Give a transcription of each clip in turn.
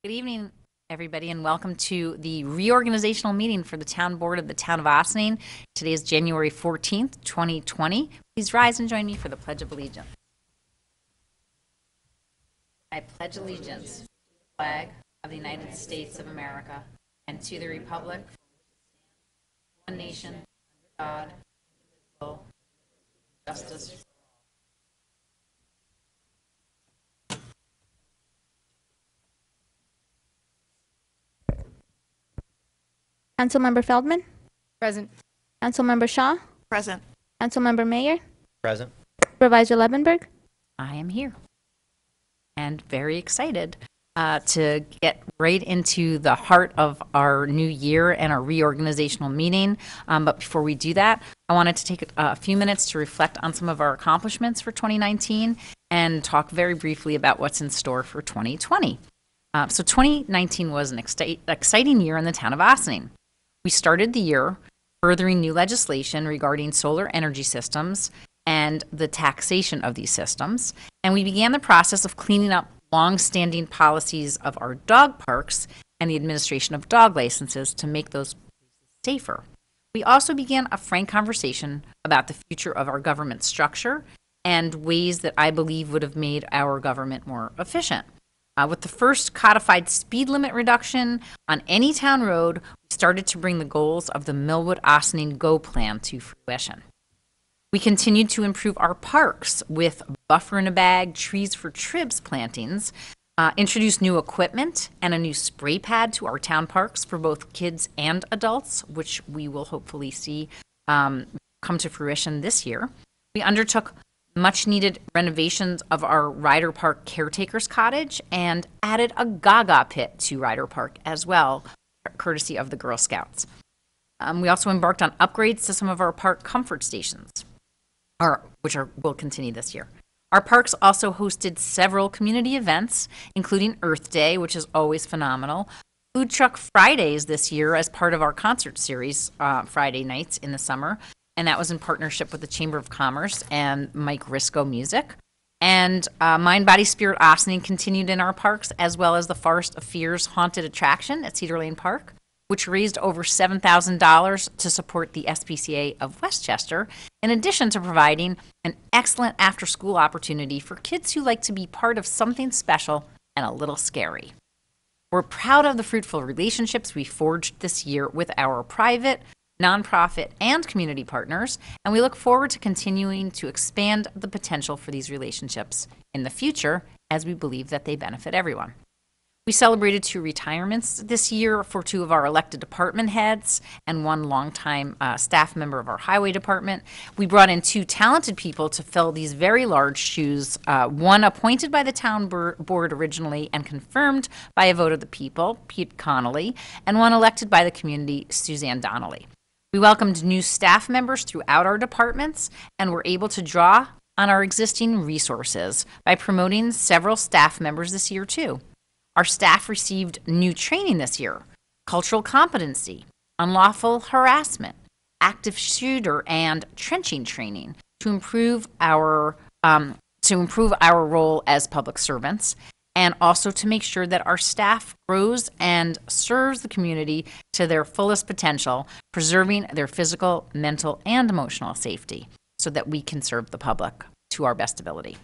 Good evening, everybody, and welcome to the reorganizational meeting for the Town Board of the Town of Ossining. Today is January 14th, 2020. Please rise and join me for the Pledge of Allegiance. I pledge allegiance to the flag of the United States of America and to the republic, one nation, under God, indivisible, with justice for all. Councilmember Feldman? Present. Councilmember Shaw? Present. Councilmember Mayer? Present. Supervisor Levenberg? I am here and very excited to get right into the heart of our new year and our reorganizational meeting. But before we do that, I wanted to take a few minutes to reflect on some of our accomplishments for 2019 and talk very briefly about what's in store for 2020. So 2019 was an exciting year in the town of Ossining. We started the year furthering new legislation regarding solar energy systems and the taxation of these systems, and we began the process of cleaning up long-standing policies of our dog parks and the administration of dog licenses to make those places safer. We also began a frank conversation about the future of our government structure and ways that I believe would have made our government more efficient. With the first codified speed limit reduction on any town road, we started to bring the goals of the Millwood Ossining Go plan to fruition. We continued to improve our parks with buffer in a bag, trees for tribs plantings, introduced new equipment and a new spray pad to our town parks for both kids and adults, which we will hopefully see come to fruition this year. We undertook much-needed renovations of our Ryder Park Caretaker's Cottage and added a Gaga pit to Ryder Park as well, courtesy of the Girl Scouts. We also embarked on upgrades to some of our park comfort stations, which will continue this year. Our parks also hosted several community events, including Earth Day, which is always phenomenal, Food Truck Fridays this year as part of our concert series, Friday nights in the summer, and that was in partnership with the Chamber of Commerce and Mike Risco Music. And Mind, Body, Spirit Ossining continued in our parks, as well as the Forest of Fears haunted attraction at Cedar Lane Park, which raised over $7,000 to support the SPCA of Westchester, in addition to providing an excellent after-school opportunity for kids who like to be part of something special and a little scary. We're proud of the fruitful relationships we forged this year with our private, nonprofit, and community partners, and we look forward to continuing to expand the potential for these relationships in the future as we believe that they benefit everyone. We celebrated 2 retirements this year for 2 of our elected department heads and 1 longtime staff member of our highway department. We brought in 2 talented people to fill these very large shoes, one appointed by the town board originally and confirmed by a vote of the people, Pete Connolly, and one elected by the community, Suzanne Donnelly. We welcomed new staff members throughout our departments and were able to draw on our existing resources by promoting several staff members this year, too. Our staff received new training this year: cultural competency, unlawful harassment, active shooter, and trenching training to improve our role as public servants, and also to make sure that our staff grows and serves the community to their fullest potential, preserving their physical, mental, and emotional safety so that we can serve the public to our best ability.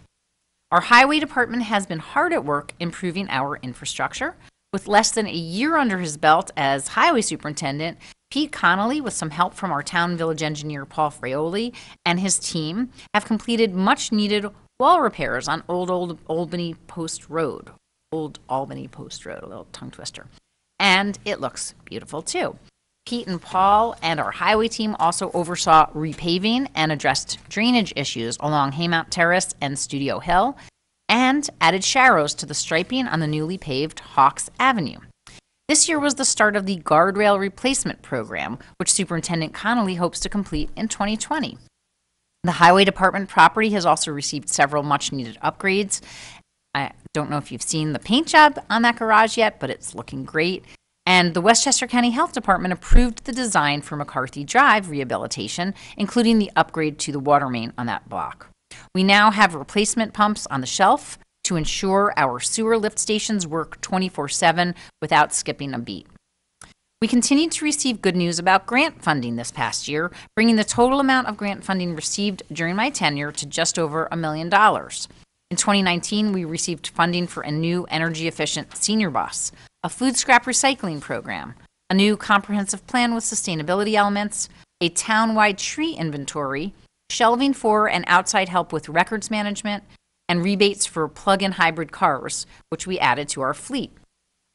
Our highway department has been hard at work improving our infrastructure. With less than a year under his belt as highway superintendent, Pete Connolly, with some help from our town village engineer Paul Fraioli and his team, have completed much-needed wall repairs on Old Albany Post Road, a little tongue twister. And it looks beautiful too. Pete and Paul and our highway team also oversaw repaving and addressed drainage issues along Haymount Terrace and Studio Hill, and added sharrows to the striping on the newly paved Hawks Avenue. This year was the start of the guardrail replacement program, which Superintendent Connolly hopes to complete in 2020. The Highway Department property has also received several much-needed upgrades. I don't know if you've seen the paint job on that garage yet, but it's looking great. And the Westchester County Health Department approved the design for McCarthy Drive rehabilitation, including the upgrade to the water main on that block. We now have replacement pumps on the shelf to ensure our sewer lift stations work 24/7 without skipping a beat. We continued to receive good news about grant funding this past year, bringing the total amount of grant funding received during my tenure to just over $1 million. In 2019, we received funding for a new energy-efficient senior bus, a food scrap recycling program, a new comprehensive plan with sustainability elements, a town-wide tree inventory, shelving for and outside help with records management, and rebates for plug-in hybrid cars, which we added to our fleet.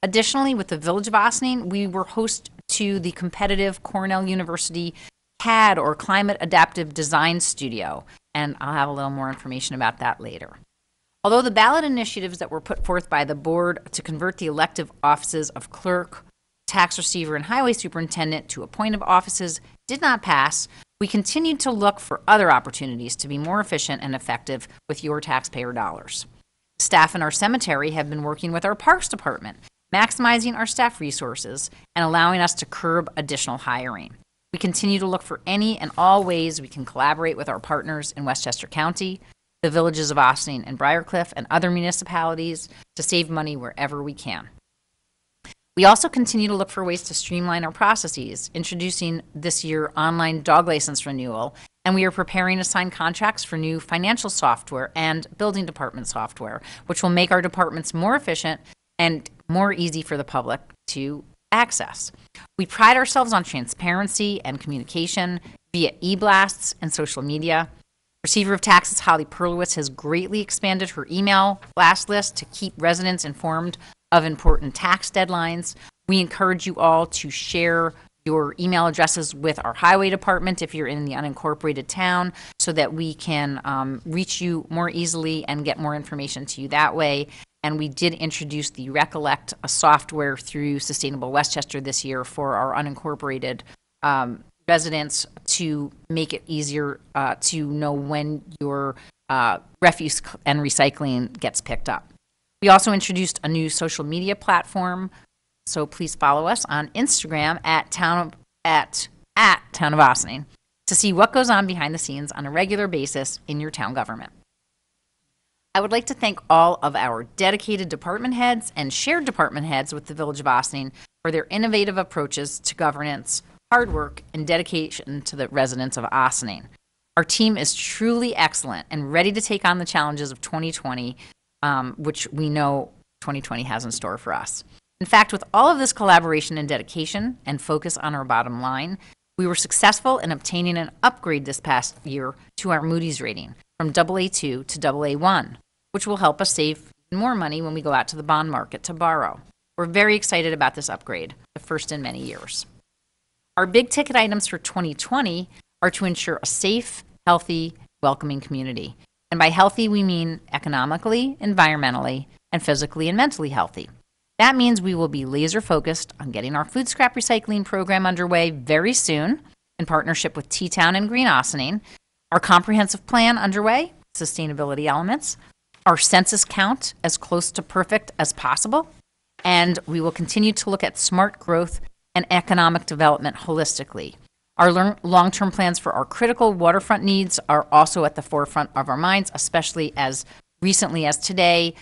Additionally, with the Village of Ossining, we were host to the competitive Cornell University CAD, or Climate Adaptive Design Studio, and I'll have a little more information about that later. Although the ballot initiatives that were put forth by the board to convert the elective offices of clerk, tax receiver, and highway superintendent to appointive offices did not pass, we continued to look for other opportunities to be more efficient and effective with your taxpayer dollars. Staff in our cemetery have been working with our Parks Department, maximizing our staff resources and allowing us to curb additional hiring. We continue to look for any and all ways we can collaborate with our partners in Westchester County, the villages of Ossining and Briarcliff, and other municipalities to save money wherever we can. We also continue to look for ways to streamline our processes, introducing this year online dog license renewal, and we are preparing to sign contracts for new financial software and building department software, which will make our departments more efficient and more easy for the public to access. We pride ourselves on transparency and communication via e-blasts and social media. Receiver of Taxes Holly Perlowitz has greatly expanded her email blast list to keep residents informed of important tax deadlines. We encourage you all to share your email addresses with our highway department if you're in the unincorporated town, so that we can reach you more easily and get more information to you that way. And we did introduce the Recollect software through Sustainable Westchester this year for our unincorporated residents to make it easier to know when your refuse and recycling gets picked up. We also introduced a new social media platform, so please follow us on Instagram at Town of Ossining to see what goes on behind the scenes on a regular basis in your town government. I would like to thank all of our dedicated department heads and shared department heads with the Village of Ossining for their innovative approaches to governance, hard work, and dedication to the residents of Ossining. Our team is truly excellent and ready to take on the challenges of 2020, which we know 2020 has in store for us. In fact, with all of this collaboration and dedication and focus on our bottom line, we were successful in obtaining an upgrade this past year to our Moody's rating from AA2 to AA1, which will help us save more money when we go out to the bond market to borrow. We're very excited about this upgrade, the first in many years. Our big ticket items for 2020 are to ensure a safe, healthy, welcoming community. And by healthy, we mean economically, environmentally, and physically and mentally healthy. That means we will be laser focused on getting our food scrap recycling program underway very soon in partnership with T-Town and Green Ossining, our comprehensive plan underway, sustainability elements, our census count as close to perfect as possible, and we will continue to look at smart growth and economic development holistically. Our long-term plans for our critical waterfront needs are also at the forefront of our minds, especially as recently as today,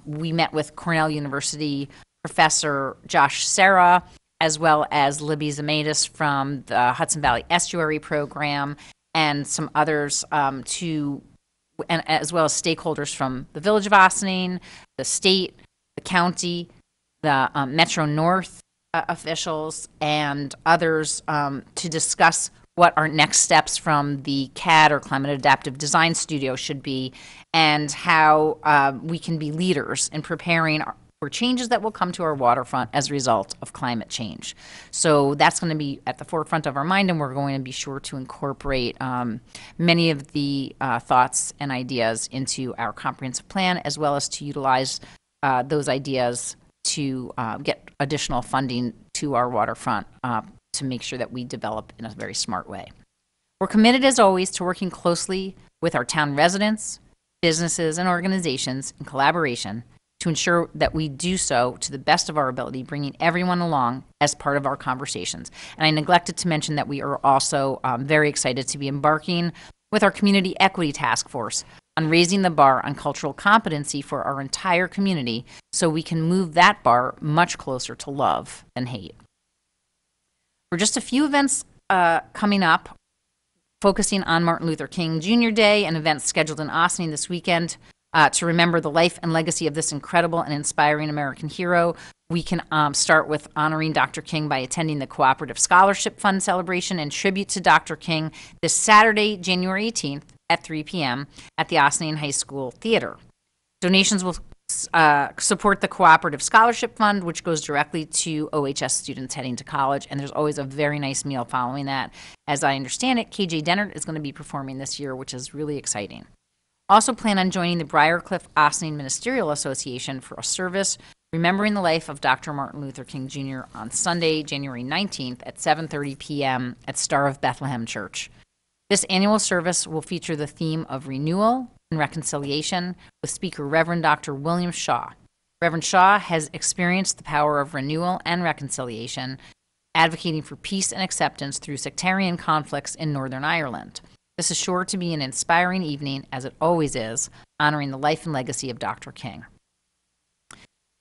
we met with Cornell University Professor Josh Serra, as well as Libby Zemaitis from the Hudson Valley Estuary Program, and some others and as well as stakeholders from the Village of Ossining, the state, the county, the Metro North officials, and others to discuss what our next steps from the CAD, or Climate Adaptive Design Studio, should be, and how we can be leaders in preparing for changes that will come to our waterfront as a result of climate change. So that's going to be at the forefront of our mind, and we're going to be sure to incorporate many of the thoughts and ideas into our comprehensive plan, as well as to utilize those ideas to get additional funding to our waterfront to make sure that we develop in a very smart way. We're committed, as always, to working closely with our town residents, businesses, and organizations in collaboration to ensure that we do so to the best of our ability, bringing everyone along as part of our conversations. And I neglected to mention that we are also very excited to be embarking with our Community Equity Task Force on raising the bar on cultural competency for our entire community so we can move that bar much closer to love than hate. For just a few events coming up, focusing on Martin Luther King Jr. Day and events scheduled in Ossining this weekend to remember the life and legacy of this incredible and inspiring American hero. We can start with honoring Dr. King by attending the Cooperative Scholarship Fund celebration and tribute to Dr. King this Saturday, January 18th at 3 p.m. at the Ossining High School Theater. Donations will support the Cooperative Scholarship Fund, which goes directly to OHS students heading to college, and there's always a very nice meal following that. As I understand it, KJ Dennert is going to be performing this year, which is really exciting. Also plan on joining the Briarcliff Ossining Ministerial Association for a service remembering the life of Dr. Martin Luther King Jr. on Sunday, January 19th at 7:30 p.m. at Star of Bethlehem Church. This annual service will feature the theme of renewal and reconciliation with speaker Reverend Dr. William Shaw. Reverend Shaw has experienced the power of renewal and reconciliation, advocating for peace and acceptance through sectarian conflicts in Northern Ireland. This is sure to be an inspiring evening, as it always is, honoring the life and legacy of Dr. King.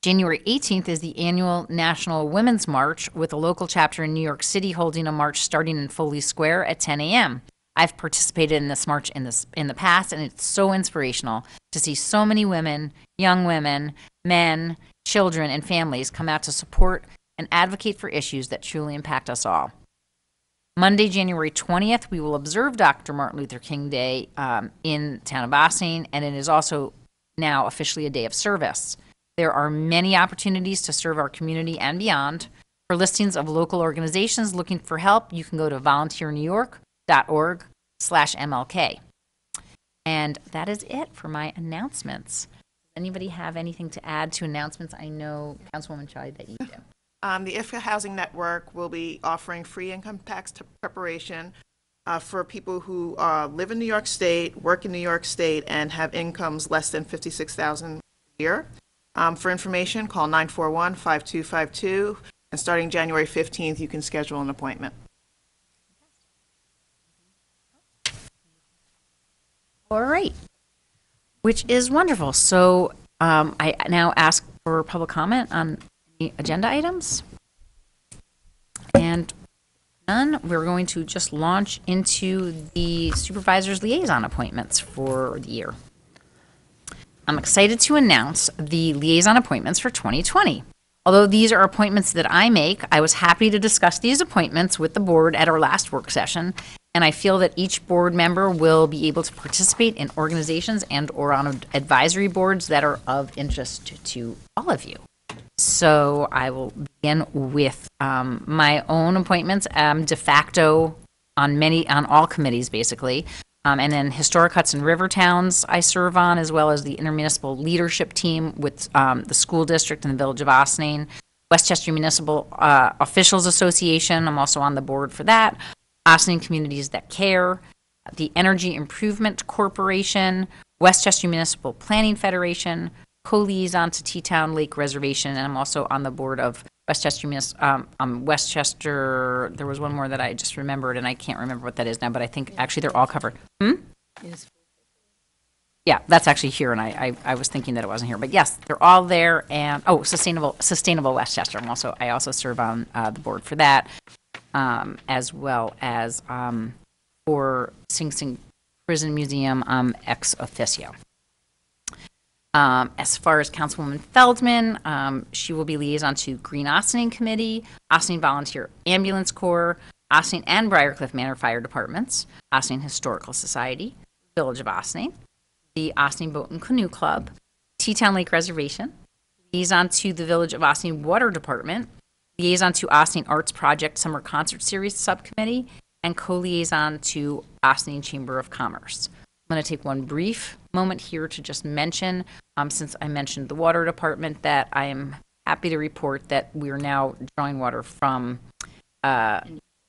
January 18th is the annual National Women's March, with a local chapter in New York City holding a march starting in Foley Square at 10 a.m. I've participated in this march in the past, and it's so inspirational to see so many women, young women, men, children, and families come out to support and advocate for issues that truly impact us all. Monday, January 20th, we will observe Dr. Martin Luther King Day in town of Ossining, and it is also now officially a day of service. There are many opportunities to serve our community and beyond. For listings of local organizations looking for help, you can go to volunteernewyork.org/MLK. And that is it for my announcements. Does anybody have anything to add to announcements? I know, Councilwoman Chai, that you do. The Ithaca Housing Network will be offering free income tax preparation for people who live in New York State, work in New York State, and have incomes less than $56,000 a year. For information, call 941-5252, and starting January 15th, you can schedule an appointment. All right, which is wonderful. So I now ask for public comment on the agenda items. And none, we're going to just launch into the Supervisors Liaison appointments for the year. I'm excited to announce the liaison appointments for 2020. Although these are appointments that I make, I was happy to discuss these appointments with the board at our last work session, and I feel that each board member will be able to participate in organizations and or on advisory boards that are of interest to all of you. So I will begin with my own appointments, de facto on all committees, basically. And then Historic Hudson River Towns I serve on, as well as the intermunicipal leadership team with the school district and the village of Ossining. Westchester Municipal Officials Association, I'm also on the board for that. Ossining Communities That Care, the Energy Improvement Corporation, Westchester Municipal Planning Federation, co-liaison to Teatown Lake Reservation, and I'm also on the board of Westchester, there was one more that I just remembered, and I can't remember what that is now, but I think actually they're all covered. Yeah, that's actually here, and I was thinking that it wasn't here, but yes, they're all there. And Sustainable Westchester. I also serve on the board for that, as well as for Sing Sing Prison Museum ex officio. As far as Councilwoman Feldman, she will be liaison to Green Ossining Committee, Ossining Volunteer Ambulance Corps, Ossining and Briarcliff Manor Fire Departments, Ossining Historical Society, Village of Ossining, the Ossining Boat and Canoe Club, Teatown Lake Reservation, liaison to the Village of Ossining Water Department, liaison to Ossining Arts Project Summer Concert Series Subcommittee, and co-liaison to Ossining Chamber of Commerce. I'm going to take one brief moment here to just mention, since I mentioned the water department, that I am happy to report that we are now drawing water from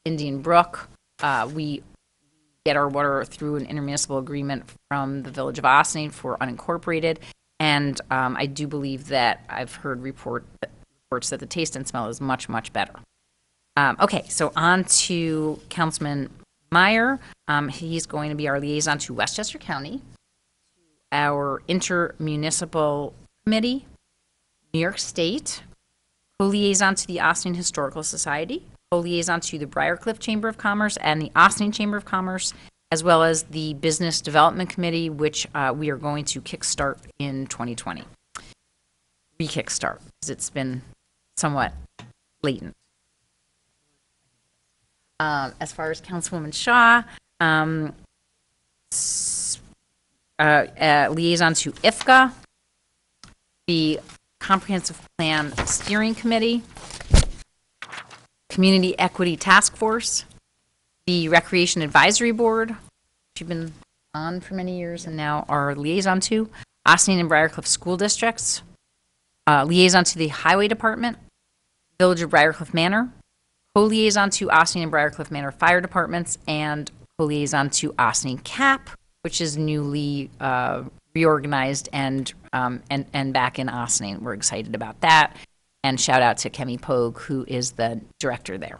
Indian Brook. We get our water through an intermunicipal agreement from the Village of Ossining for unincorporated, and I do believe that I've heard reports that the taste and smell is much, much better. Okay, so on to Councilman Meyer. He's going to be our liaison to Westchester County, our intermunicipal committee, New York State, co-liaison to the Ossining Historical Society, co-liaison to the Briarcliff Chamber of Commerce and the Ossining Chamber of Commerce, as well as the Business Development Committee, which we are going to kickstart in 2020. Re-kickstart, because it's been somewhat latent. As far as Councilwoman Shaw, liaison to IFCA, the Comprehensive Plan Steering Committee, Community Equity Task Force, the Recreation Advisory Board, which you've been on for many years and now are liaison to, Ossining and Briarcliff School Districts, liaison to the Highway Department, Village of Briarcliff Manor, co-liaison to Ossining and Briarcliff Manor Fire Departments, and co-liaison to Ossining CAP, which is newly reorganized and back in Ossining. We're excited about that. And shout out to Kemi Pogue, who is the director there.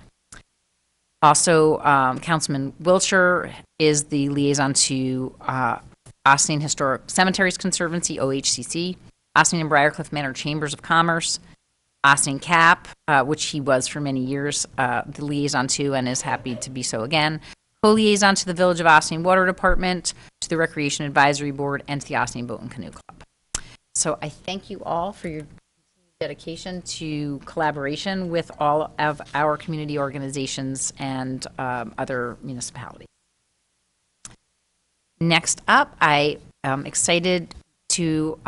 Also, Councilman Wiltshire is the liaison to Ossining Historic Cemeteries Conservancy, OHCC, Ossining and Briarcliff Manor Chambers of Commerce, Ossining CAP, which he was for many years the liaison to and is happy to be so again, co-liaison to the Village of Ossining Water Department, to the Recreation Advisory Board, and to the Ossining Boat and Canoe Club. So I thank you all for your dedication to collaboration with all of our community organizations and other municipalities. Next up, I am excited to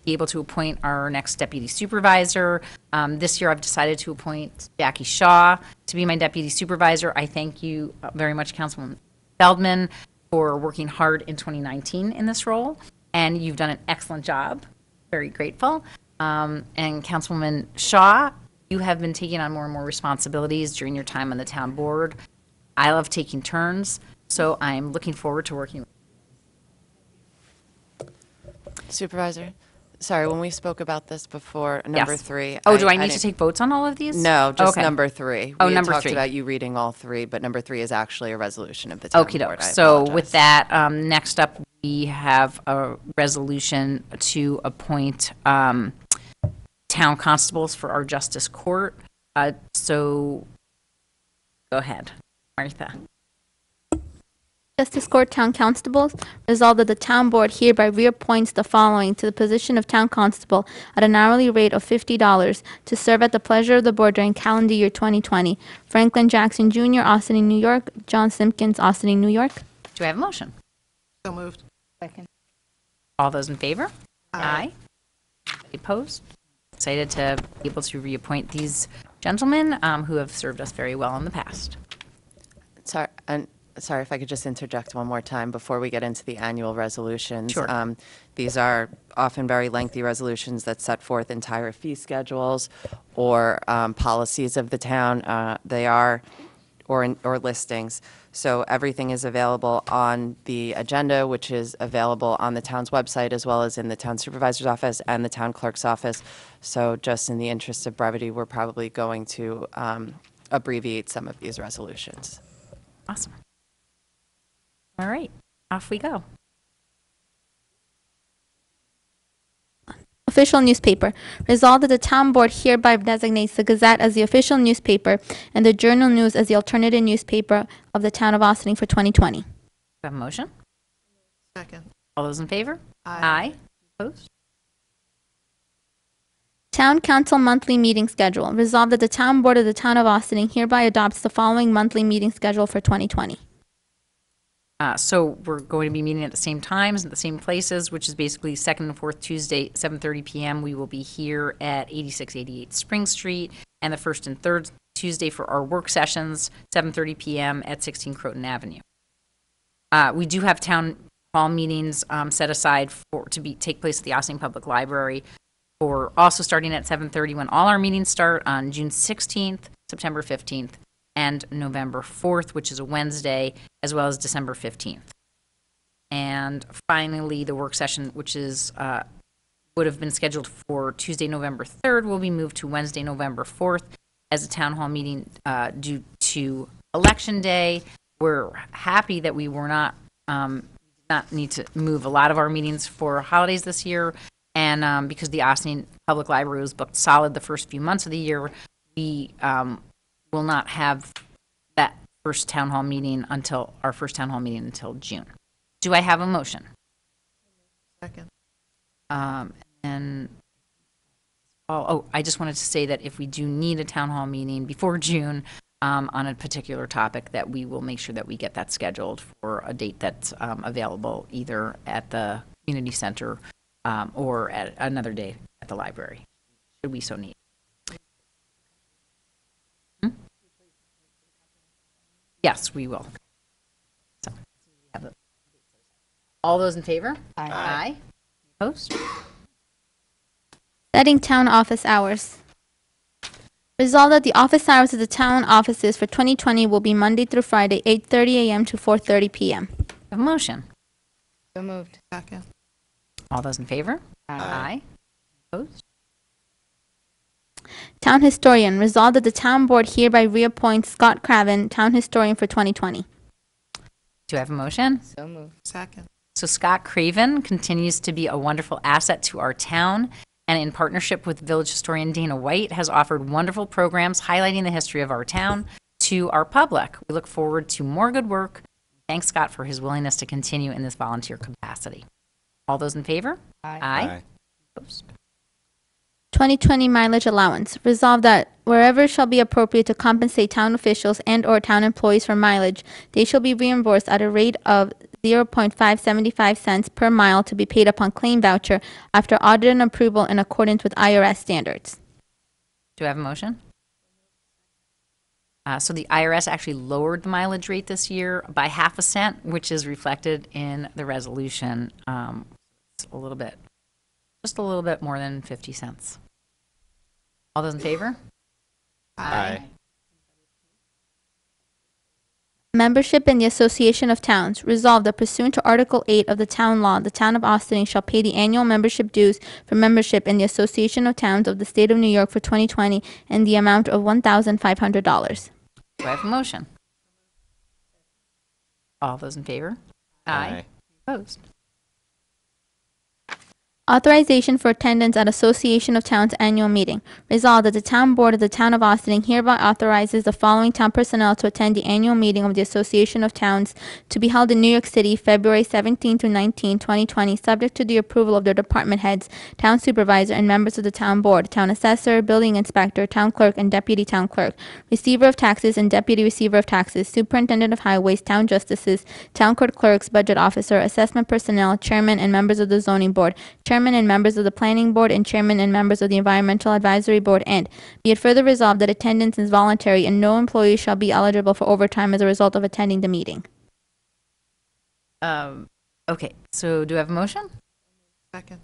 be able to appoint our next deputy supervisor. This year I've decided to appoint Jackie Shaw to be my deputy supervisor. I thank you very much, Councilman Feldman, for working hard in 2019 in this role, and you've done an excellent job. Very grateful. And Councilwoman Shaw, you have been taking on more and more responsibilities during your time on the town board. I love taking turns, so I'm looking forward to working with you. Supervisor, sorry, when we spoke about this before, number Yes. 3. Oh, do I need to didn't- take votes on all of these? No, just Okay. number 3. Oh, We had number talked 3. about you reading all 3, but number 3 is actually a resolution of the town Okie board. doke. I So apologize. with that, next up, we have a resolution to appoint town constables for our justice court. So go ahead, Martha. Justice Court Town Constables, resolved that the Town Board hereby reappoints the following to the position of Town Constable at an hourly rate of $50 to serve at the pleasure of the Board during calendar year 2020. Franklin Jackson Jr., Ossining, New York. John Simpkins, Ossining, New York. Do I have a motion? So moved. All those in favor? Aye. Any opposed? Excited to be able to reappoint these gentlemen who have served us very well in the past. Sorry if I could just interject one more time before we get into the annual resolutions. Sure. These are often very lengthy resolutions that set forth entire fee schedules or policies of the town. They are, or listings. So everything is available on the agenda, which is available on the town's website as well as in the town supervisor's office and the town clerk's office. So just in the interest of brevity, we're probably going to abbreviate some of these resolutions. Awesome. All right, off we go. Official newspaper. Resolved that the Town Board hereby designates the Gazette as the official newspaper and the Journal News as the alternative newspaper of the Town of Ossining for 2020. Do I have a motion? Second. All those in favor? Aye. Opposed? Town Council monthly meeting schedule. Resolved that the Town Board of the Town of Ossining hereby adopts the following monthly meeting schedule for 2020. So we're going to be meeting at the same times, at the same places, which is basically second and fourth Tuesday, 7:30 p.m. We will be here at 8688 Spring Street, and the first and third Tuesday for our work sessions, 7:30 p.m. at 16 Croton Avenue. We do have town hall meetings set aside take place at the Ossining Public Library, for also starting at 7:30 when all our meetings start on June 16th, September 15th, and November 4th, which is a Wednesday, as well as December 15th. And finally, the work session, which is would have been scheduled for Tuesday, November 3rd, will be moved to Wednesday, November 4th, as a town hall meeting due to Election Day. We're happy that we were not not need to move a lot of our meetings for holidays this year. And because the Ossining Public Library was booked solid the first few months of the year, we will not have that first town hall meeting until June. Do I have a motion? Second. And I just wanted to say that if we do need a town hall meeting before June on a particular topic, that we will make sure that we get that scheduled for a date that's available either at the community center or at another day at the library, should we so need. Yes, we will. So, all those in favor? Aye. Opposed? Setting town office hours. Resolved that the office hours of the town offices for 2020 will be Monday through Friday, 8:30 a.m. to 4:30 p.m. Have a motion. So moved. Second. All those in favor? Aye. Opposed? Town historian. Resolved that the town board hereby reappoints Scott Craven, town historian for 2020. Do I have a motion? So moved. Second. So Scott Craven continues to be a wonderful asset to our town, and in partnership with village historian Dana White, has offered wonderful programs highlighting the history of our town to our public. We look forward to more good work. Thanks, Scott, for his willingness to continue in this volunteer capacity. All those in favor? Aye. Opposed? 2020 mileage allowance. Resolved that wherever shall be appropriate to compensate town officials and/or town employees for mileage, they shall be reimbursed at a rate of 0.575 cents per mile to be paid upon claim voucher after audit and approval in accordance with IRS standards. Do I have a motion? So the IRS actually lowered the mileage rate this year by 0.5 cent, which is reflected in the resolution. It's just a little bit more than 50 cents. All those in favor? Aye. Membership in the Association of Towns. Resolved that pursuant to Article 8 of the Town Law, the Town of Ossining shall pay the annual membership dues for membership in the Association of Towns of the State of New York for 2020 in the amount of $1,500. Do I have a motion? All those in favor? Aye. Opposed? Authorization for attendance at Association of Towns annual meeting. Resolved that the Town Board of the Town of Ossining hereby authorizes the following town personnel to attend the annual meeting of the Association of Towns to be held in New York City, February 17 through 19, 2020, subject to the approval of their department heads, town supervisor, and members of the Town Board, town assessor, building inspector, town clerk, and deputy town clerk, receiver of taxes and deputy receiver of taxes, superintendent of highways, town justices, town court clerks, budget officer, assessment personnel, chairman and members of the zoning board, chairman and members of the planning board, and chairman and members of the environmental advisory board. And be it further resolved that attendance is voluntary and no employee shall be eligible for overtime as a result of attending the meeting. Okay, so do I have a motion? Second.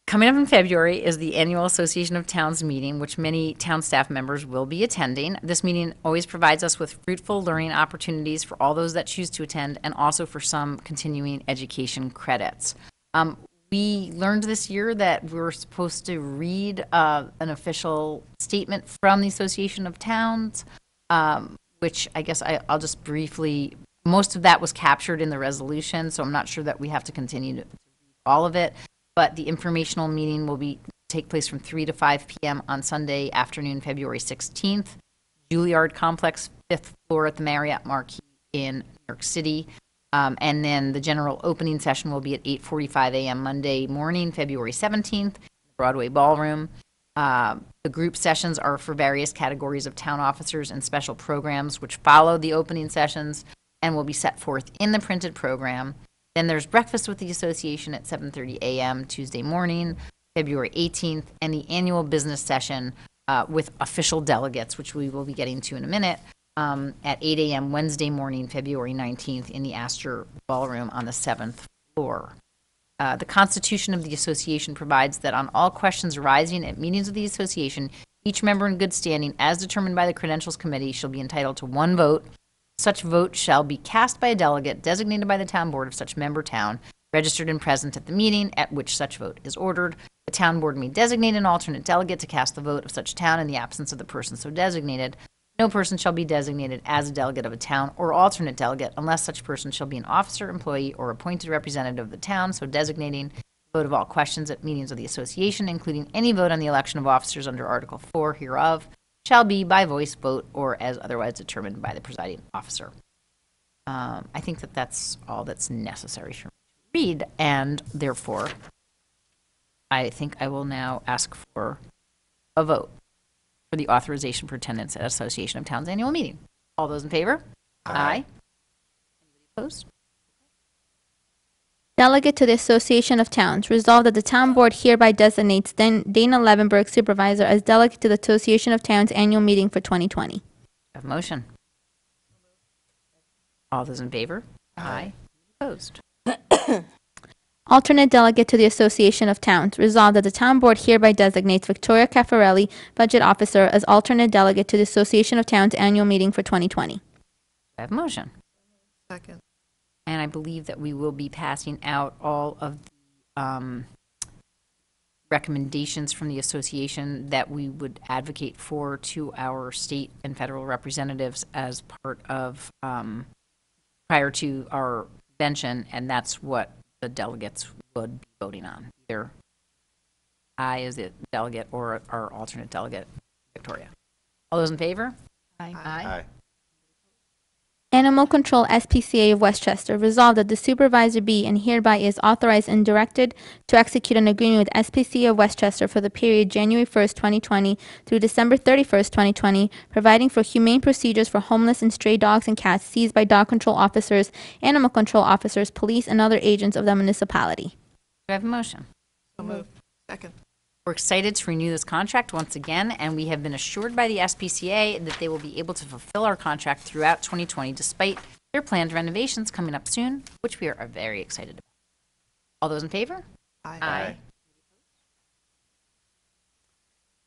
Coming up in February is the annual Association of Towns meeting, which many town staff members will be attending. This meeting always provides us with fruitful learning opportunities for all those that choose to attend, and also for some continuing education credits. We learned this year that we're supposed to read an official statement from the Association of Towns, which I guess I'll just briefly, most of that was captured in the resolution, so I'm not sure that we have to continue to read all of it. But the informational meeting will take place from 3 to 5 p.m. on Sunday afternoon, February 16th, Juilliard Complex, 5th floor at the Marriott Marquis in New York City. And then the general opening session will be at 8:45 a.m. Monday morning, February 17th, Broadway Ballroom. The group sessions are for various categories of town officers and special programs, which follow the opening sessions and will be set forth in the printed program. Then there's breakfast with the association at 7:30 a.m. Tuesday morning, February 18th, and the annual business session with official delegates, which we will be getting to in a minute, at 8 a.m. Wednesday morning, February 19th, in the Astor Ballroom on the 7th floor. The Constitution of the Association provides that on all questions arising at meetings of the association, each member in good standing, as determined by the Credentials Committee, shall be entitled to one vote. Such vote shall be cast by a delegate designated by the town board of such member town, registered and present at the meeting at which such vote is ordered. The town board may designate an alternate delegate to cast the vote of such town in the absence of the person so designated. No person shall be designated as a delegate of a town or alternate delegate unless such person shall be an officer, employee, or appointed representative of the town, so designating vote of all questions at meetings of the association, including any vote on the election of officers under Article 4 hereof, shall be by voice vote or as otherwise determined by the presiding officer. I think that that's all that's necessary for me to read, and therefore, I think I will now ask for a vote for the authorization for attendance at Association of Towns annual meeting. All those in favor? Aye. Anybody opposed? Delegate to the Association of Towns. Resolved that the town board hereby designates Dana Levenberg, Supervisor, as delegate to the Association of Towns annual meeting for 2020. Have a motion. All those in favor? Aye. Opposed? Alternate delegate to the Association of Towns. Resolved that the town board hereby designates Victoria Caffarelli, Budget Officer, as alternate delegate to the Association of Towns annual meeting for 2020. I have a motion. Second. And I believe that we will be passing out all of the recommendations from the association that we would advocate for to our state and federal representatives as part of, prior to our convention, and that's what the delegates would be voting on. Either I as the delegate or our alternate delegate, Victoria. All those in favor? Aye. Animal Control SPCA of Westchester. Resolved that the supervisor be and hereby is authorized and directed to execute an agreement with SPCA of Westchester for the period January 1st, 2020 through December 31st, 2020, providing for humane procedures for homeless and stray dogs and cats seized by dog control officers, animal control officers, police, and other agents of the municipality. Do I have a motion? So moved. Second. We're excited to renew this contract once again, and we have been assured by the SPCA that they will be able to fulfill our contract throughout 2020 despite their planned renovations coming up soon, which we are very excited about. All those in favor? Aye.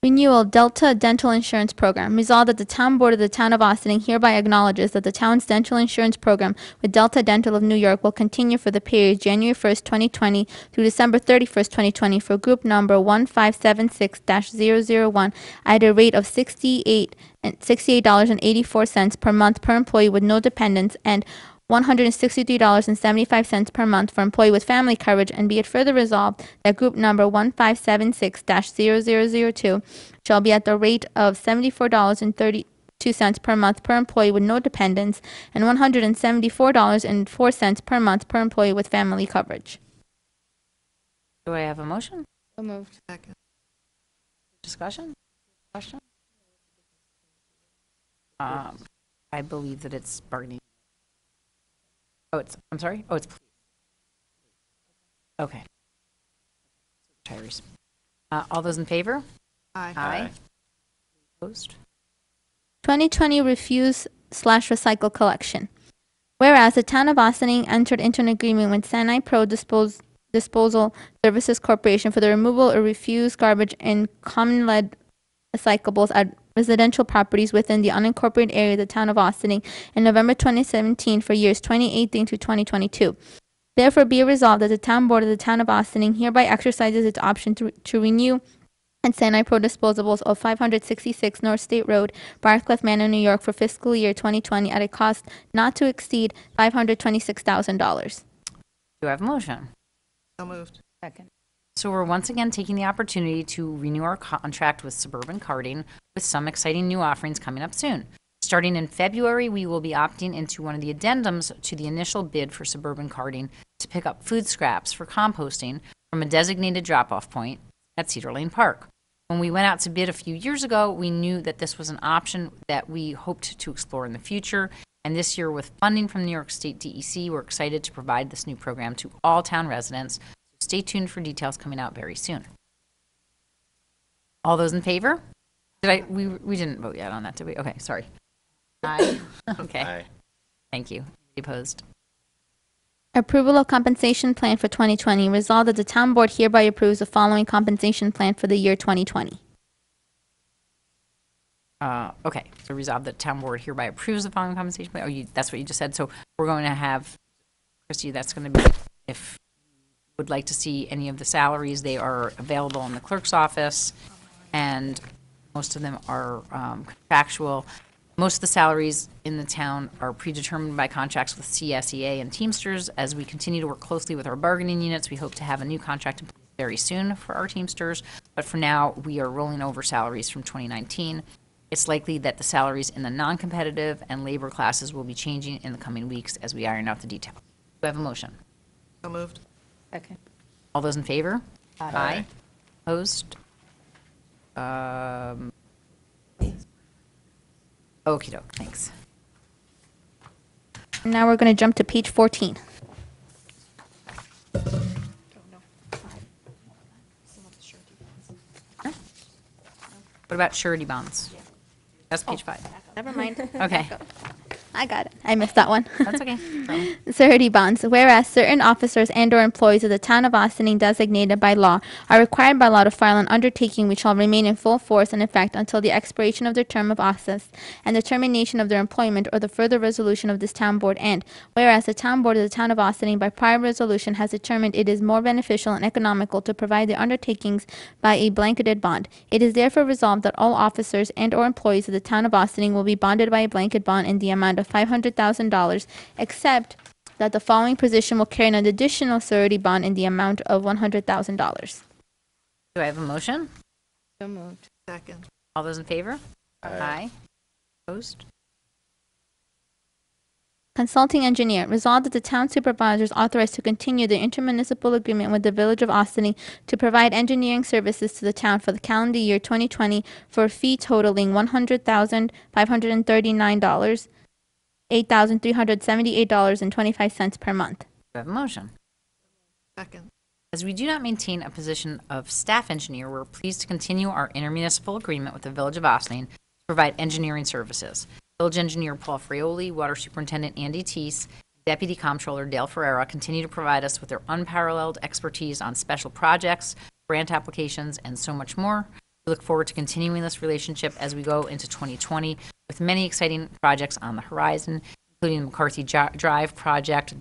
Renewal Delta Dental Insurance Program. Resolved that the town board of the town of Ossining hereby acknowledges that the town's dental insurance program with Delta Dental of New York will continue for the period January 1st, 2020 through December 31st, 2020 for group number 1576-001 at a rate of $68.84 per month per employee with no dependents and $163.75 per month for employee with family coverage, and be it further resolved that group number 1576-0002 shall be at the rate of $74.32 per month per employee with no dependents and $174.04 per month per employee with family coverage. Do I have a motion? So moved. Second. Discussion? Question? I believe that it's bargaining. I'm sorry? Oh, it's police. Okay. Retirees. All those in favor? Aye. Opposed? 2020 refuse/recycle collection. Whereas the town of Ossining entered into an agreement with Sinai Pro Disposal Services Corporation for the removal of refuse, garbage, and common lead recyclables at residential properties within the unincorporated area of the town of Ossining in November 2017 for years 2018 to 2022. Therefore, be it resolved that the town board of the town of Ossining hereby exercises its option to renew and Sinai Pro Disposables of 566 North State Road, Barclay Manor, New York for fiscal year 2020 at a cost not to exceed $526,000. Do I have a motion? So moved. Second. So we're once again taking the opportunity to renew our contract with Suburban Carting with some exciting new offerings coming up soon. Starting in February, we will be opting into one of the addendums to the initial bid for Suburban Carting to pick up food scraps for composting from a designated drop-off point at Cedar Lane Park. When we went out to bid a few years ago, we knew that this was an option that we hoped to explore in the future. And this year, with funding from New York State DEC, we're excited to provide this new program to all town residents. Stay tuned for details coming out very soon. All those in favor? We didn't vote yet on that, did we? Okay, sorry. Aye. Okay. Aye. Thank you. Any opposed? Approval of compensation plan for 2020. Resolved that the town board hereby approves the following compensation plan for the year 2020. Okay, so resolved that town board hereby approves the following compensation plan. Oh, that's what you just said. So we're going to have, Christy, that's going to be, if you would like to see any of the salaries, they are available in the clerk's office, and most of them are contractual. Most of the salaries in the town are predetermined by contracts with CSEA and Teamsters. As we continue to work closely with our bargaining units, we hope to have a new contract in place very soon for our Teamsters. But for now, we are rolling over salaries from 2019. It's likely that the salaries in the non-competitive and labor classes will be changing in the coming weeks as we iron out the details. Do I have a motion? So moved. Second. All those in favor? Aye. Opposed? Okey doke, thanks. Now we're going to jump to page 14. What about surety bonds? That's page 5. Never mind. Okay, I got it. I missed that one. that's okay. So, Surety bonds. Whereas certain officers and/or employees of the town of Ossining designated by law are required by law to file an undertaking which shall remain in full force and effect until the expiration of their term of office and the termination of their employment or the further resolution of this town board. And whereas the town board of the town of Ossining by prior resolution has determined it is more beneficial and economical to provide the undertakings by a blanketed bond. It is therefore resolved that all officers and/or employees of the town of Ossining will be bonded by a blanket bond in the amount of $500,000, except that the following position will carry an additional surety bond in the amount of $100,000. do I have a motion? So moved. Second. All those in favor? Aye. Opposed? Consulting engineer. Resolved that the town supervisors authorized to continue the intermunicipal agreement with the village of Ossining to provide engineering services to the town for the calendar year 2020 for a fee totaling $100,539, $8,378.25 per month. Do I have a motion? Second. As we do not maintain a position of staff engineer, we're pleased to continue our intermunicipal agreement with the Village of Ossining to provide engineering services. Village Engineer Paul Frioli, Water Superintendent Andy Teese, Deputy Comptroller Dale Ferreira continue to provide us with their unparalleled expertise on special projects, grant applications, and so much more. We look forward to continuing this relationship as we go into 2020 with many exciting projects on the horizon, including the McCarthy Drive project,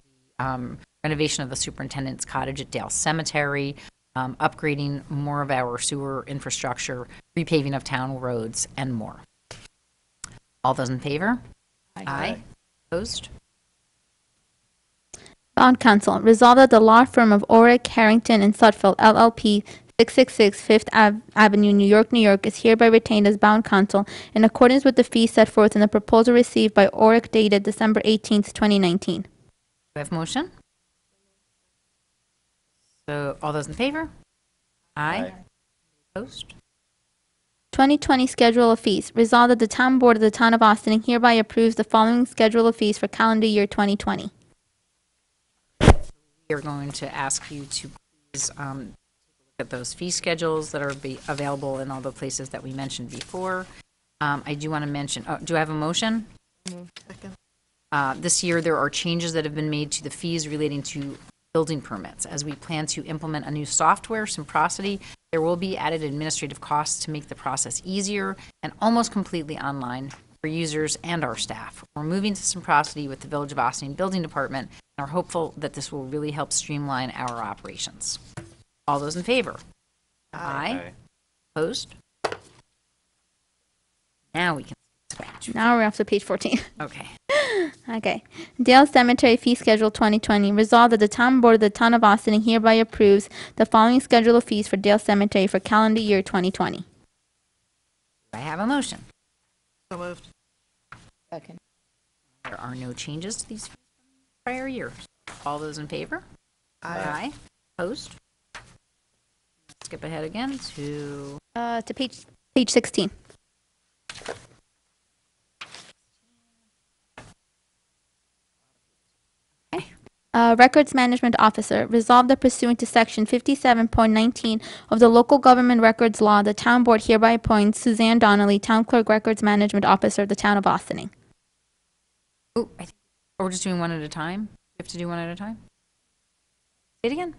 renovation of the superintendent's cottage at Dale Cemetery, upgrading more of our sewer infrastructure, repaving of town roads, and more. All those in favor? Aye. Opposed? Bond counsel. Resolved that the law firm of Orrick, Harrington, and Sutfield, LLP, 666 Fifth Avenue, New York, New York, is hereby retained as bond counsel in accordance with the fees set forth in the proposal received by Orrick dated December 18th, 2019. Do I have a motion? So, all those in favor? Aye. Opposed? 2020 Schedule of Fees. Resolved that the Town Board of the Town of Ossining hereby approves the following schedule of fees for calendar year 2020. We are going to ask you to please take a look at those fee schedules that are available in all the places that we mentioned before. I do want to mention, do I have a motion? Second. This year, there are changes that have been made to the fees relating to building permits. As we plan to implement a new software, Simprocity, there will be added administrative costs to make the process easier and almost completely online for users and our staff. We're moving to Simprocity with the Village of Ossining Building Department and are hopeful that this will really help streamline our operations. All those in favor? Aye. Opposed? Now we can switch. Now we're off to page 14. Okay. Okay. Dale Cemetery Fee Schedule 2020. Resolved that the Town Board of the Town of Ossining hereby approves the following schedule of fees for Dale Cemetery for calendar year 2020. Do I have a motion? So moved. Second. There are no changes to these fees from prior years. All those in favor? Aye. Opposed? Skip ahead again to To page 16. Records Management Officer. Resolved that pursuant to Section 57.19 of the Local Government Records Law, the Town Board hereby appoints Suzanne Donnelly, Town Clerk Records Management Officer of the Town of Ossining. oh, I think we're just doing one at a time. We have to do one at a time. Say it again.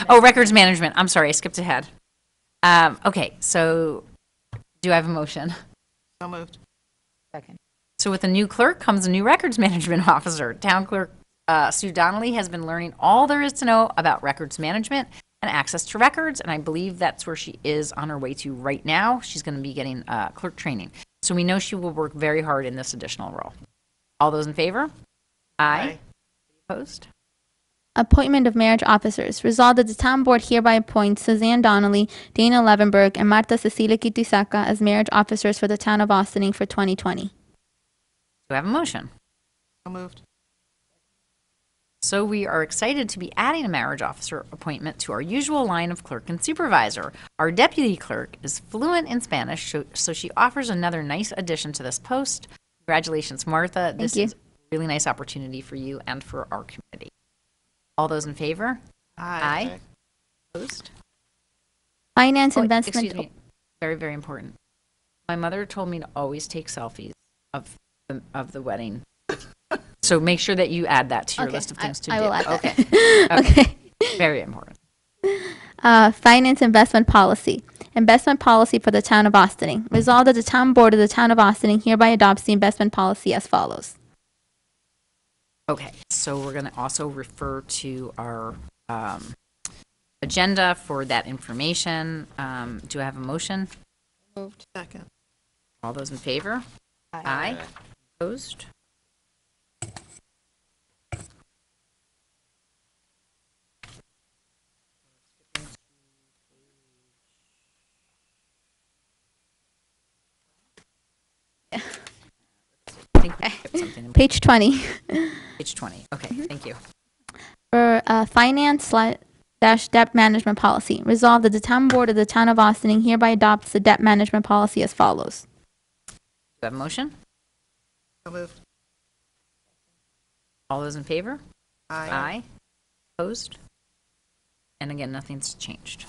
Oh, records management. I'm sorry, I skipped ahead. Okay, so do I have a motion? So moved. Second. So with a new clerk comes a new records management officer. Town Clerk Sue Donnelly has been learning all there is to know about records management and access to records, and I believe that's where she is on her way to right now. She's going to be getting clerk training. So we know she will work very hard in this additional role. All those in favor? Aye. Opposed? Appointment of marriage officers. Resolved that the town board hereby appoints Suzanne Donnelly, Dana Levenberg, and Marta Cecilia Kitisaka as marriage officers for the town of Ossining for 2020. Do I have a motion? So moved. So we are excited to be adding a marriage officer appointment to our usual line of clerk and supervisor. Our deputy clerk is fluent in Spanish, so she offers another nice addition to this post. Congratulations, Martha. This you. is a really nice opportunity for you and for our community. All those in favor? Aye. Opposed? Finance Oh, investment. excuse me. Very, very important. My mother told me to always take selfies of the wedding. So make sure that you add that to your Okay, list of things to I do. will add that. Okay. Okay. Very important. Finance investment policy. Investment policy for the town of Ossining. Resolved that the town board of the town of Ossining hereby adopts the investment policy as follows. Okay, so we're going to also refer to our agenda for that information. Do I have a motion? Moved. Second. All those in favor? Aye. Opposed? I think we skipped something in Page 20. page 20. Okay, thank you. For finance/dash debt management policy. Resolved that the town board of the town of Ossining hereby adopts the debt management policy as follows. Do I have a motion? So moved. All those in favor? Aye. Opposed? And again, nothing's changed.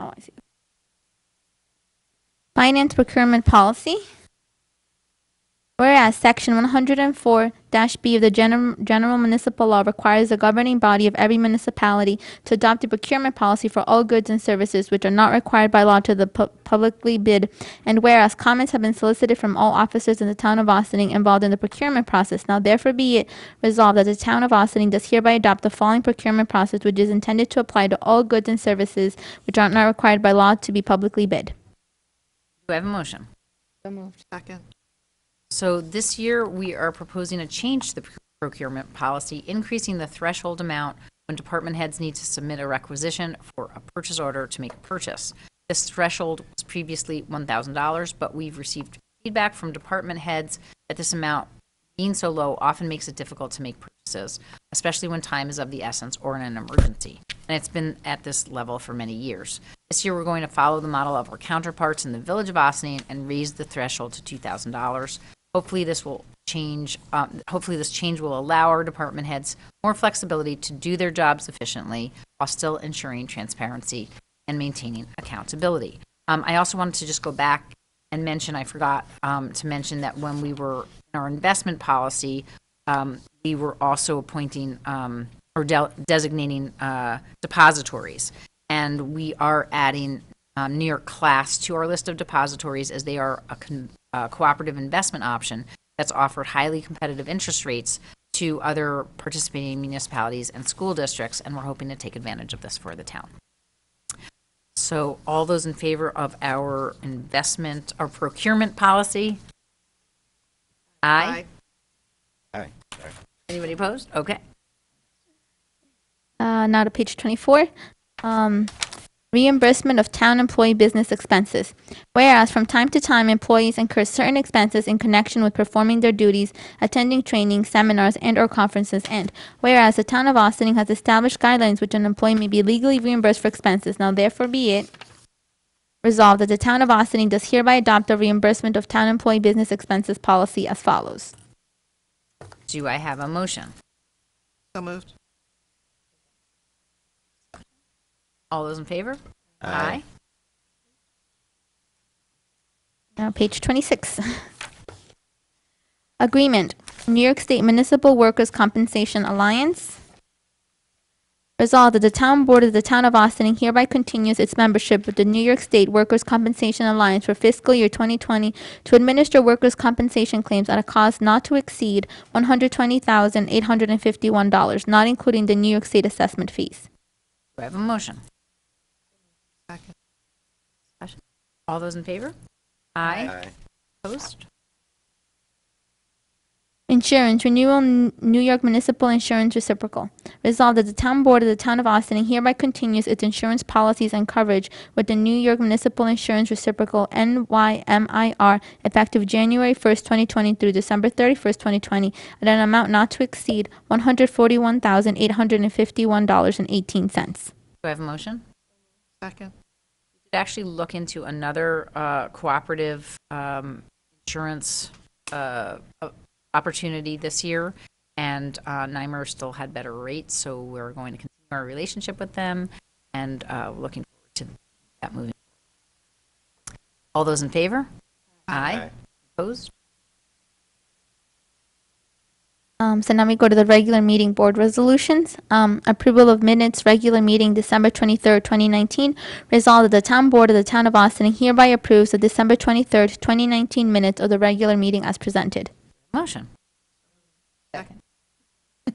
Oh, I see. Finance procurement policy. Whereas Section 104-B of the General Municipal Law requires the governing body of every municipality to adopt a procurement policy for all goods and services which are not required by law to the publicly bid, and whereas comments have been solicited from all officers in the town of Ossining involved in the procurement process, now therefore be it resolved that the town of Ossining does hereby adopt the following procurement process which is intended to apply to all goods and services which are not required by law to be publicly bid. Do I have a motion? So moved. Second. So this year, we are proposing a change to the procurement policy, increasing the threshold amount when department heads need to submit a requisition for a purchase order to make a purchase. This threshold was previously $1,000, but we've received feedback from department heads that this amount being so low often makes it difficult to make purchases, especially when time is of the essence or in an emergency. And it's been at this level for many years. This year, we're going to follow the model of our counterparts in the village of Ossining and raise the threshold to $2,000. Hopefully this will change. Hopefully this change will allow our department heads more flexibility to do their jobs efficiently while still ensuring transparency and maintaining accountability. I also wanted to just go back and mention, I forgot to mention that when we were in our investment policy, we were also appointing or designating depositories. And we are adding New York Class to our list of depositories as they are a cooperative investment option that's offered highly competitive interest rates to other participating municipalities and school districts, and we're hoping to take advantage of this for the town. So all those in favor of our investment or procurement policy? Aye. Aye. Anybody opposed? Okay. Now to page 24. Reimbursement of town employee business expenses. Whereas from time to time, employees incur certain expenses in connection with performing their duties, attending training, seminars, and/or conferences, and whereas the town of Ossining has established guidelines which an employee may be legally reimbursed for expenses. Now therefore be it resolved that the town of Ossining does hereby adopt a reimbursement of town employee business expenses policy as follows. Do I have a motion? So moved. All those in favor? Aye. Now, page 26. Agreement. New York State Municipal Workers' Compensation Alliance. Resolved that the town board of the town of Ossining hereby continues its membership with the New York State Workers' Compensation Alliance for fiscal year 2020 to administer workers' compensation claims at a cost not to exceed $120,851, not including the New York State assessment fees. Do I have a motion? Second. All those in favor? Aye. Opposed? Insurance, renewal, New York Municipal Insurance Reciprocal. Resolved that the Town Board of the Town of Ossining hereby continues its insurance policies and coverage with the New York Municipal Insurance Reciprocal NYMIR effective January 1st, 2020 through December 31st, 2020 at an amount not to exceed $141,851.18. Do I have a motion? Second. To actually look into another cooperative insurance opportunity this year, and NYMER still had better rates, so we're going to continue our relationship with them, and looking forward to that moving forward. All those in favor? Aye. Opposed? So now we go to the regular meeting board resolutions. Approval of minutes, regular meeting December 23rd, 2019. Resolved that the Town Board of the Town of Ossining hereby approves the December 23rd, 2019 minutes of the regular meeting as presented. Motion. Second. Is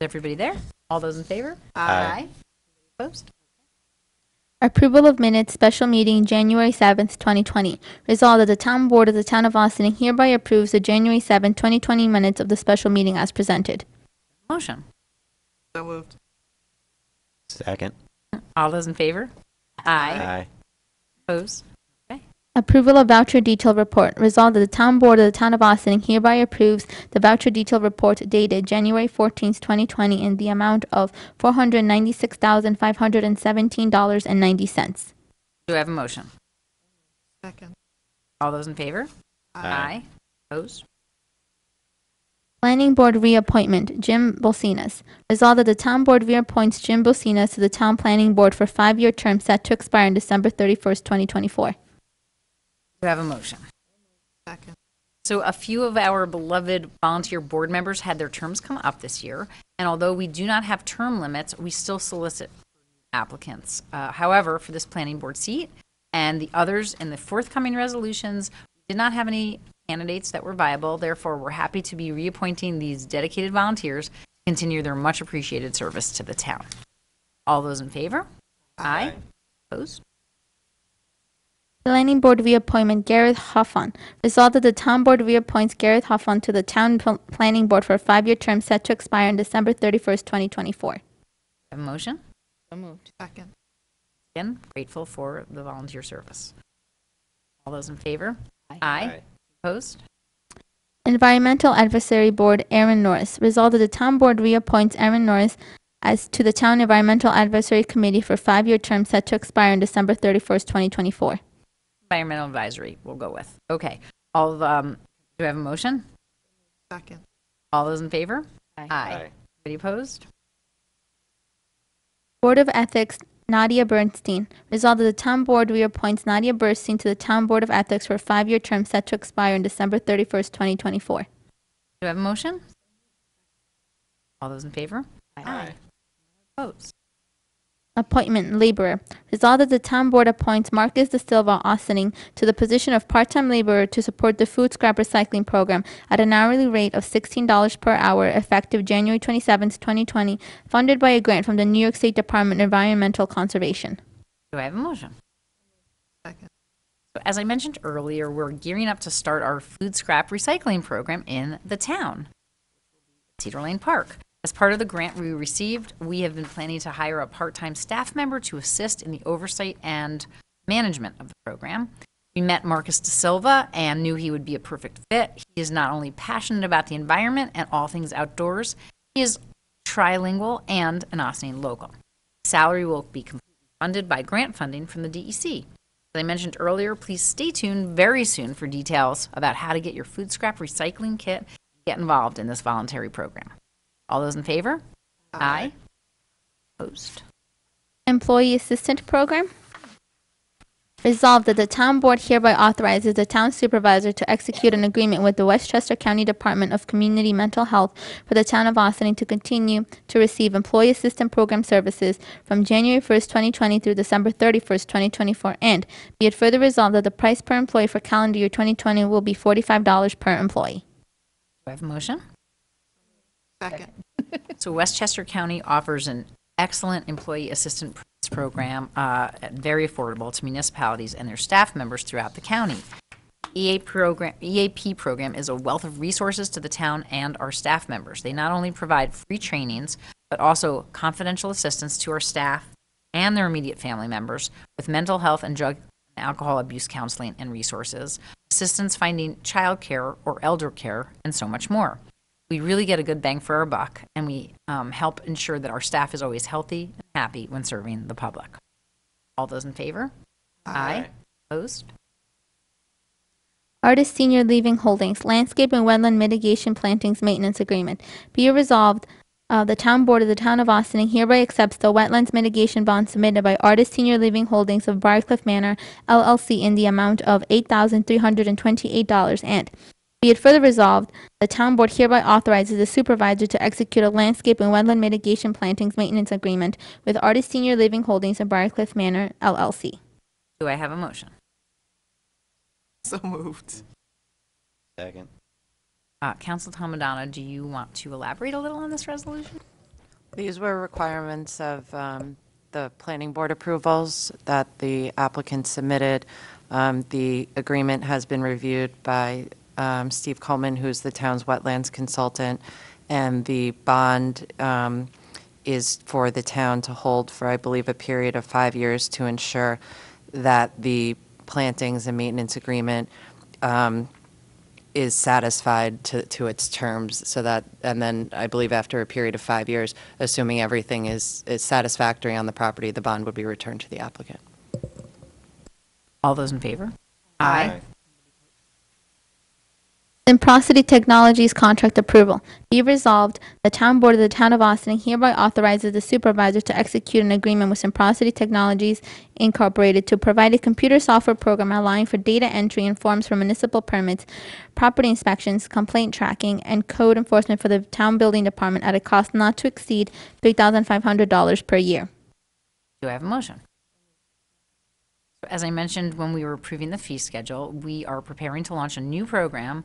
everybody there? All those in favor? Aye. Opposed? Approval of minutes, special meeting January 7th, 2020. Resolved that the Town Board of the Town of Ossining hereby approves the January 7th, 2020 minutes of the special meeting as presented. Motion. So moved. Second. All those in favor? Aye. Opposed? Approval of voucher detail report. Resolved that the Town Board of the Town of Ossining hereby approves the voucher detail report dated January 14th, 2020 in the amount of $496,517.90. Do I have a motion? Second. All those in favor? Aye. Opposed? Planning Board reappointment, Jim Bolsinas. Resolved that the Town Board reappoints Jim Bolsinas to the Town Planning Board for a 5-year term set to expire on December 31st, 2024. Do I have a motion? Second. So a few of our beloved volunteer board members had their terms come up this year, and although we do not have term limits, we still solicit applicants. However, for this planning board seat and the others in the forthcoming resolutions, we did not have any candidates that were viable. Therefore, we're happy to be reappointing these dedicated volunteers to continue their much appreciated service to the town. All those in favor? Aye. Opposed? Planning Board reappointment, Gareth Huffon. Resolved that the Town Board reappoints Gareth Huffon to the Town Planning Board for a 5-year term set to expire on December 31st, 2024. Have a motion? So moved. Second. Again, grateful for the volunteer service. All those in favor? Aye. Opposed? Environmental Advisory Board, Aaron Norris. Resolved that the Town Board reappoints Aaron Norris as to the Town Environmental Advisory Committee for a 5-year term set to expire on December 31st, 2024. Environmental Advisory, we'll go with. Okay. All of, do we have a motion? Second. All those in favor? Aye. Anybody opposed? Board of Ethics, Nadia Bernstein. Resolved that the Town Board reappoints Nadia Bernstein to the Town Board of Ethics for a 5-year term set to expire on December 31st, 2024. Do we have a motion? All those in favor? Aye. Opposed? Appointment, Laborer. Resolved that the Town Board appoints Marcus De Silva Ossining to the position of part-time laborer to support the food scrap recycling program at an hourly rate of $16 per hour effective January 27th, 2020, funded by a grant from the New York State Department of Environmental Conservation. Do I have a motion? Second. So as I mentioned earlier, we're gearing up to start our food scrap recycling program in the town, Cedar Lane Park. As part of the grant we received, we have been planning to hire a part-time staff member to assist in the oversight and management of the program. We met Marcus De Silva and knew he would be a perfect fit. He is not only passionate about the environment and all things outdoors, he is trilingual and an Ossining local. Salary will be completely funded by grant funding from the DEC. As I mentioned earlier, please stay tuned very soon for details about how to get your food scrap recycling kit and get involved in this voluntary program. All those in favor? Aye. Opposed? Employee Assistant Program. Resolved that the Town Board hereby authorizes the Town Supervisor to execute an agreement with the Westchester County Department of Community Mental Health for the Town of Ossining to continue to receive Employee Assistant Program services from January 1st, 2020 through December 31st, 2024, and be it further resolved that the price per employee for calendar year 2020 will be $45 per employee. Do I have a motion? Second. So Westchester County offers an excellent employee assistant maintenance program, very affordable to municipalities and their staff members throughout the county. EAP program is a wealth of resources to the town and our staff members. They not only provide free trainings, but also confidential assistance to our staff and their immediate family members with mental health and drug and alcohol abuse counseling and resources, assistance finding childcare or elder care, and so much more. We really get a good bang for our buck, and we help ensure that our staff is always healthy and happy when serving the public. All those in favor? Aye. Opposed? Artist Senior Living Holdings Landscape and Wetland Mitigation Plantings Maintenance Agreement. Be it resolved, the Town Board of the Town of Ossining hereby accepts the wetlands mitigation bond submitted by Artist Senior Living Holdings of Briarcliff Manor, LLC, in the amount of $8,328, and be it further resolved, the Town Board hereby authorizes the Supervisor to execute a landscape and wetland mitigation plantings maintenance agreement with Artist Senior Living Holdings of Briarcliff Manor, LLC. Do I have a motion? So moved. Second. Council Tomadonna, do you want to elaborate a little on this resolution? These were requirements of the planning board approvals that the applicant submitted. The agreement has been reviewed by Steve Coleman, who's the town's wetlands consultant, and the bond is for the town to hold for, I believe, a period of 5 years to ensure that the plantings and maintenance agreement is satisfied to its terms, so that, and then I believe after a period of 5 years, assuming everything is satisfactory on the property, the bond would be returned to the applicant. All those in favor? Simprosity Technologies contract approval. Be resolved, the Town Board of the Town of Ossining hereby authorizes the Supervisor to execute an agreement with Simprosity Technologies Incorporated to provide a computer software program allowing for data entry and forms for municipal permits, property inspections, complaint tracking, and code enforcement for the Town Building Department at a cost not to exceed $3,500 per year. Do I have a motion? As I mentioned when we were approving the fee schedule, we are preparing to launch a new program,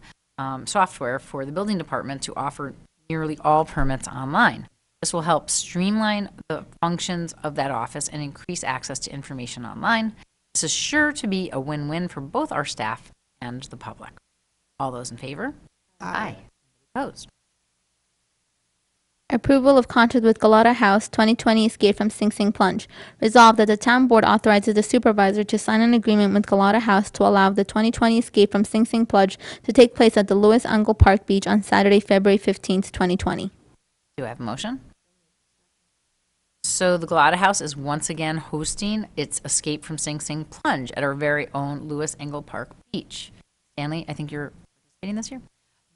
software for the building department to offer nearly all permits online. This will help streamline the functions of that office and increase access to information online. This is sure to be a win-win for both our staff and the public. All those in favor? Aye. Opposed? Approval of contract with Galata House 2020 Escape from Sing Sing Plunge. Resolved that the Town Board authorizes the Supervisor to sign an agreement with Galata House to allow the 2020 Escape from Sing Sing Plunge to take place at the Lewis Ungle Park Beach on Saturday, February 15th, 2020. Do I have a motion? So the Galata House is once again hosting its Escape from Sing Sing Plunge at our very own Lewis Ungle Park Beach. Stanley, I think you're participating this year?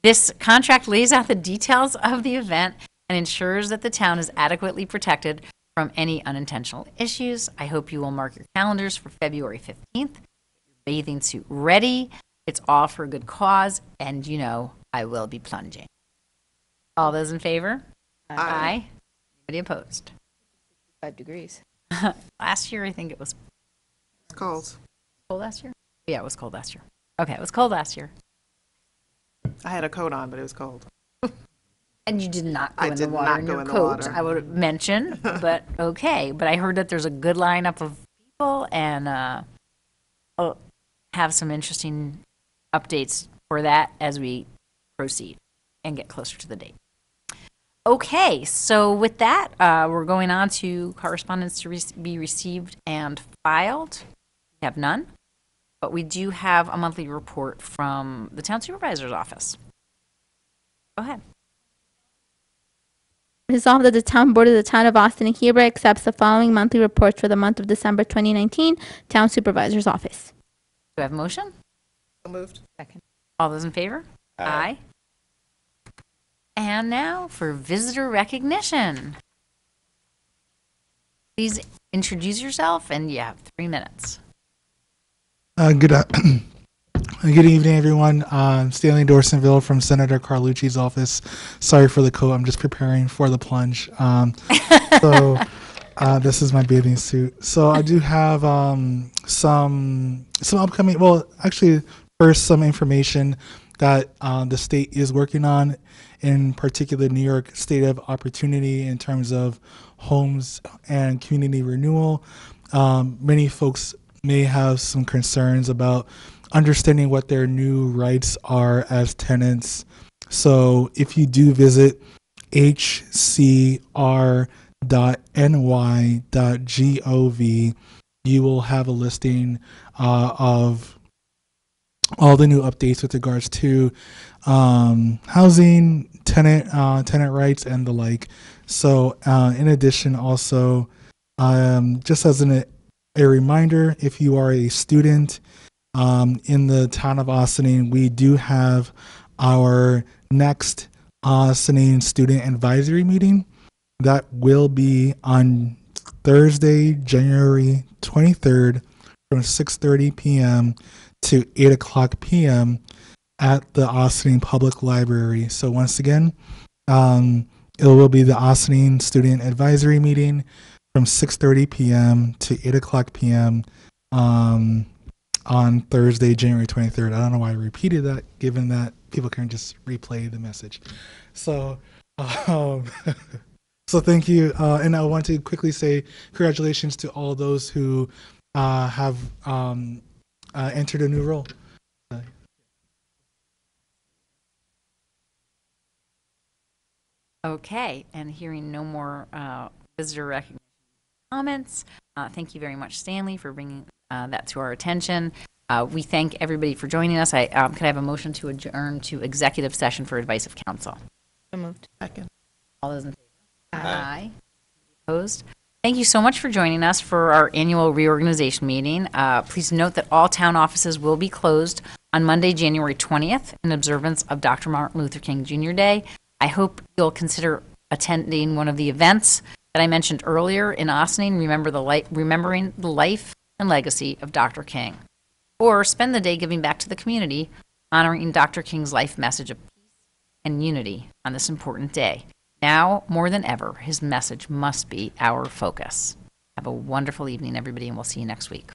This contract lays out the details of the event and ensures that the town is adequately protected from any unintentional issues. I hope you will mark your calendars for February 15th. Get your bathing suit ready. It's all for a good cause, and you know I will be plunging. All those in favor? Aye. Anybody opposed? 5 degrees. Last year, I think it was It's cold. cold last year? Yeah, it was cold last year. Okay, it was cold last year. I had a coat on, but it was cold. And you did not go I in the did water not in go your in the coat, water. I would mention, but okay. But I heard that there's a good lineup of people, and I'll have some interesting updates for that as we proceed and get closer to the date. Okay, so with that, we're going on to correspondence to be received and filed. We have none, but we do have a monthly report from the Town Supervisor's office. Go ahead. Resolved that the Town Board of the Town of Austin hereby accepts the following monthly reports for the month of December 2019, Town Supervisor's Office. Do I have a motion? So moved. Second. All those in favor? Aye. And now for visitor recognition. Please introduce yourself, and you have 3 minutes. Good evening, everyone. Stanley Dorsonville from Senator Carlucci's office. Sorry for the coat. I'm just preparing for the plunge. This is my bathing suit. So I do have some upcoming. Well, actually, first some information. that the state is working on, in particular New York State of Opportunity in terms of homes and community renewal. Many folks may have some concerns about understanding what their new rights are as tenants. So if you do visit hcr.ny.gov, you will have a listing of all the new updates with regards to housing, tenant rights, and the like. So, in addition, also, just as a reminder, if you are a student in the town of Ossining, we do have our next Ossining Student Advisory Meeting. That will be on Thursday, January 23rd from 6:30 p.m. to 8 o'clock p.m. at the Ossining Public Library. So once again, it will be the Ossining Student Advisory Meeting from 6:30 p.m. to 8 o'clock p.m. On Thursday, January 23rd. I don't know why I repeated that, given that people can just replay the message. So, so thank you. And I want to quickly say congratulations to all those who have entered a new role. Okay, and hearing no more visitor recognition comments, thank you very much, Stanley, for bringing that to our attention. We thank everybody for joining us. Could I have a motion to adjourn to executive session for advice of counsel? So moved. Second. All those in favor? Aye. Opposed? Thank you so much for joining us for our annual reorganization meeting. Please note that all town offices will be closed on Monday, January 20th, in observance of Dr. Martin Luther King Jr. Day. I hope you'll consider attending one of the events that I mentioned earlier in Ossining, remembering the life and legacy of Dr. King. Or spend the day giving back to the community, honoring Dr. King's life message of peace and unity on this important day. Now, more than ever, his message must be our focus. Have a wonderful evening, everybody, and we'll see you next week.